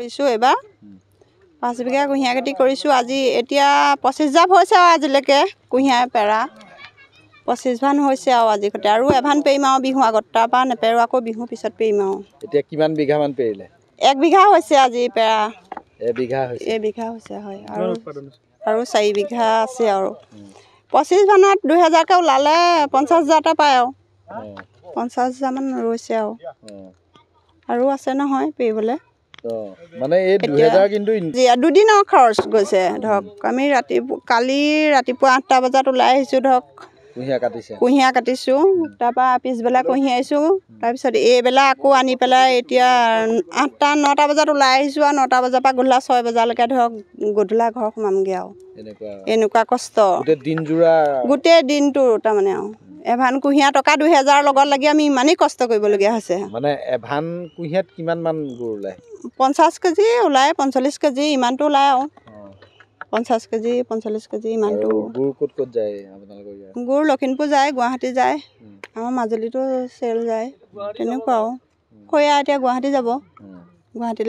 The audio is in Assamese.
কৰিছোঁ এবাৰ 5 বিঘা কুঁহিয়াৰ খেতি কৰিছোঁ। আজি এতিয়া 25 জাপ হৈছে আৰু আজিলৈকে কুঁহিয়াৰ পেৰা 25 ভান হৈছে আৰু আজি সৈতে আৰু এভান পেৰিম আৰু বিহু আগত তাৰপৰা নেপেৰো আকৌ বিহু পিছত পেৰিম আৰু। এতিয়া কিমান বিঘামান পেৰিলে? 1 বিঘা হৈছে আজি পেৰা। 1 বিঘা হৈছে হয় আৰু 4 বিঘা আছে আৰু 25 ভানত 2000কৈ ওলালে 50,000 পায় আৰু 50,000মান ৰৈছে আৰু আছে নহয় পেৰিবলৈ। মানে এই 2000 কিন্তু দুদিনৰ খৰচ গৈছে ধৰক। আমি কালি ৰাতিপুৱা 8টা বজাত ওলাই আহিছোঁ ধৰক কুঁহিয়াৰ কাটিছোঁ, তাৰপৰা পিছবেলা কঢ়িয়াইছোঁ, তাৰপিছত এইবেলা আকৌ আনি পেলাই এতিয়া 8টা 9টা বজাত ওলাই আহিছোঁ আৰু 9টা বজাৰ পৰা গধূলা 6 বজালৈকে ধৰক গধূলা ঘৰ সোমামগৈ আৰু এনেকুৱা কষ্ট গোটেই দিনটো তাৰমানে আৰু এভান কুঁহিয়াৰ টকা 2000 লগত লাগি আমি ইমানেই কষ্ট কৰিবলগীয়া হৈছে। মানে এভান কুঁহিয়াত কিমান মান গুড় ওলায়? 50 কেজি ওলায়, 45 কেজি ইমানটো ওলায় আৰু 50 কেজি 45 কেজি ইমানটো। গুড় ক'ত যায় আপোনালোকৰ? গুড় লখিমপুৰ যায়, গুৱাহাটী যায়, আমাৰ মাজুলীতো চেল যায় তেনেকুৱা আৰু খৈয়া এতিয়া গুৱাহাটী যাব, গুৱাহাটীলৈ